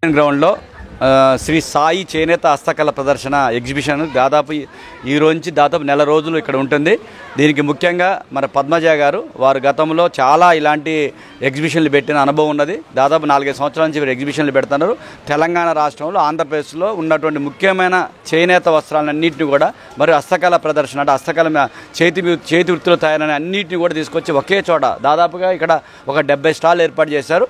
గ్రౌండ్లో శ్రీ సాయి చేనేత హస్తకళ ప్రదర్శన ఎగ్జిబిషన్ దాదాపు ఈ రోజు దాదాపు నెల రోజులు ఇక్కడ ఉంటుంది. దీనికి ముఖ్యంగా మన పద్మజ గారు వారు గతంలో చాలా ఇలాంటి ఎగ్జిబిషన్లు పెట్టిన అనుభవం ఉన్నది. దాదాపు 4-5 సంవత్సరాల నుంచి వీరు ఎగ్జిబిషన్లు పెడుతున్నారు. తెలంగాణ రాష్ట్రంలో ఆంధ్రప్రదేశ్లో ఉన్నటువంటి ముఖ్యమైన చేనేత వస్త్రాలన్నింటినీ కూడా మరియు హస్తకళ ప్రదర్శన అంటే హస్తకళ చేతి వృత్తులు తయారైన అన్నింటినీ కూడా తీసుకొచ్చి ఒకే చోట దాదాపుగా ఇక్కడ ఒక 70 స్టాల్ ఏర్పాటు చేశారు.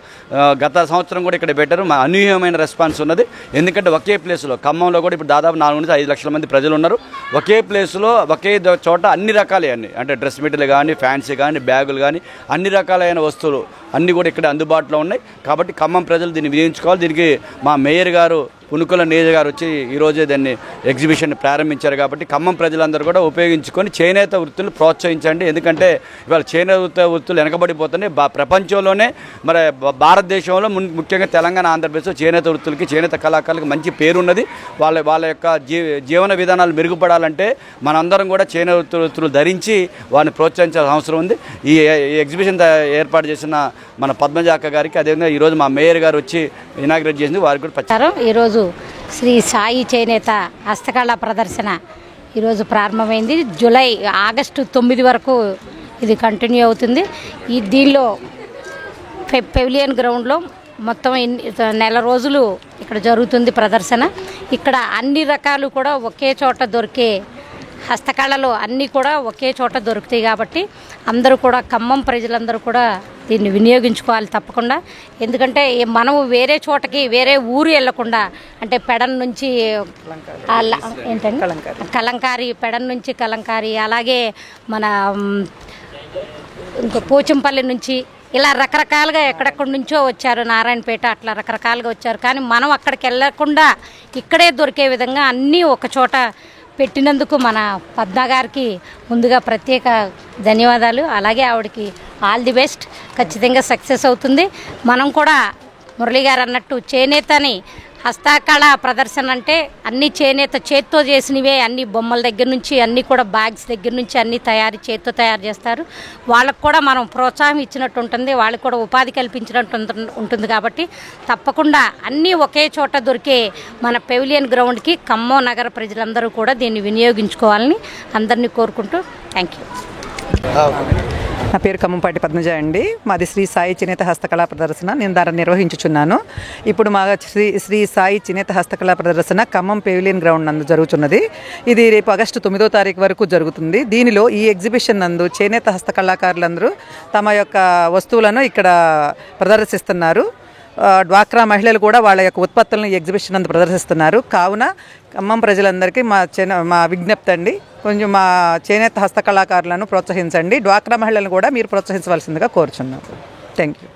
గత సంవత్సరం కూడా ఇక్కడ పెట్టారు. అనూహ్యమైన రెస్పాన్స్ ఉన్నది. ఎందుకంటే ఒకే ప్లేస్లో ఖమ్మంలో కూడా ఇప్పుడు దాదాపు 4 నుంచి 5 లక్షల మంది ప్రజలు ఉన్నారు. ఒకే ప్లేస్లో ఒకే చోట అన్ని రకాలైన అంటే డ్రెస్ మెటీరియల్ కానీ ఫ్యాన్సీ కానీ బ్యాగులు కానీ అన్ని రకాలైన వస్తువులు అన్నీ కూడా ఇక్కడ అందుబాటులో ఉన్నాయి. కాబట్టి ఖమ్మం ప్రజలు దీన్ని వినియోగించుకోవాలి. దీనికి మా మేయర్ గారు పునుకుల నేజ గారు వచ్చి ఈరోజే దాన్ని ఎగ్జిబిషన్ ప్రారంభించారు. కాబట్టి ఖమ్మం ప్రజలందరూ కూడా ఉపయోగించుకొని చేనేత వృత్తులు ప్రోత్సహించండి. ఎందుకంటే ఇవాళ చేనేత వృత్తులు వెనకబడిపోతున్నాయి. ప్రపంచంలోనే మరి భారతదేశంలో ముఖ్యంగా తెలంగాణ ఆంధ్రప్రదేశ్లో చేనేత వృత్తులకి చేనేత కళాకారులకు మంచి పేరున్నది. వాళ్ళ యొక్క జీవన విధానాలు మెరుగుపడాలంటే మనందరం కూడా చేనేత వృత్తులు ధరించి వారిని ప్రోత్సహించాల్సిన అవసరం ఉంది. ఈ ఎగ్జిబిషన్ ఏర్పాటు చేసిన మన పద్మజాక్క గారికి అదేవిధంగా ఈరోజు మా మేయర్ గారు వచ్చి ఇనాగ్రేట్ చేసింది. వారికి కూడా ఈరోజు శ్రీ సాయి చేనేత హస్తకళ ప్రదర్శన ఈరోజు ప్రారంభమైంది. ఆగస్టు 9 వరకు ఇది కంటిన్యూ అవుతుంది. దీనిలో పెవిలియన్ గ్రౌండ్లో మొత్తం నెల రోజులు ఇక్కడ జరుగుతుంది ప్రదర్శన. ఇక్కడ అన్ని రకాలు కూడా ఒకే చోట దొరికే హస్తకళలు అన్నీ కూడా ఒకే చోట దొరుకుతాయి. కాబట్టి అందరూ కూడా ఖమ్మం ప్రజలందరూ కూడా దీన్ని వినియోగించుకోవాలి తప్పకుండా. ఎందుకంటే మనం వేరే చోటకి వేరే ఊరు వెళ్ళకుండా అంటే పెడన్ నుంచి ఏంటంటే కలంకారీ పెడన్ నుంచి కలంకారీ అలాగే మన ఇంకా పోచంపల్లి నుంచి ఇలా రకరకాలుగా ఎక్కడెక్కడి నుంచో వచ్చారు. నారాయణపేట అట్లా రకరకాలుగా వచ్చారు. కానీ మనం అక్కడికి వెళ్ళకుండా ఇక్కడే దొరికే విధంగా అన్నీ ఒక చోట పెట్టినందుకు మన పద్మ గారికి ముందుగా ప్రత్యేక ధన్యవాదాలు. అలాగే ఆవిడకి ఆల్ ది బెస్ట్. ఖచ్చితంగా సక్సెస్ అవుతుంది. మనం కూడా మురళి గారు అన్నట్టు చేనేతని హస్తకళ ప్రదర్శన అంటే అన్ని చేనేత చేత్తో చేసినవే, అన్ని బొమ్మల దగ్గర నుంచి అన్నీ కూడా బ్యాగ్స్ దగ్గర నుంచి అన్నీ చేత్తో తయారు చేస్తారు. వాళ్ళకు కూడా మనం ప్రోత్సాహం ఇచ్చినట్టు ఉంటుంది, వాళ్ళకి కూడా ఉపాధి కల్పించినట్టు ఉంటుంది. కాబట్టి తప్పకుండా అన్నీ ఒకే చోట దొరికే మన పెవిలియన్ గ్రౌండ్కి ఖమ్మం నగర ప్రజలందరూ కూడా దీన్ని వినియోగించుకోవాలని అందరినీ కోరుకుంటూ థ్యాంక్ యూ. నా పేరు ఖమ్మంపాటి పద్మజ అండి. మాది శ్రీ సాయి చేనేత హస్తకళా ప్రదర్శన. నేను దాన్ని నిర్వహించుచున్నాను. ఇప్పుడు మా శ్రీ సాయి చేనేత హస్తకళా ప్రదర్శన ఖమ్మం పెవిలియన్ గ్రౌండ్ నందు జరుగుతున్నది. ఇది రేపు ఆగస్టు 9వ తారీఖు వరకు జరుగుతుంది. దీనిలో ఈ ఎగ్జిబిషన్ నందు చేనేత హస్తకళాకారులందరూ తమ యొక్క వస్తువులను ఇక్కడ ప్రదర్శిస్తున్నారు. డ్వాక్రా మహిళలు కూడా వాళ్ళ యొక్క ఉత్పత్తులను ఎగ్జిబిషన్ నందు ప్రదర్శిస్తున్నారు. కావున ఖమ్మం ప్రజలందరికీ మా విజ్ఞప్తి అండి, కొంచెం మా చేనేత హస్తకళాకారులను ప్రోత్సహించండి. డ్వాక్రా మహిళలను కూడా మీరు ప్రోత్సహించవలసిందిగా కోరుచున్నాం. Thank you.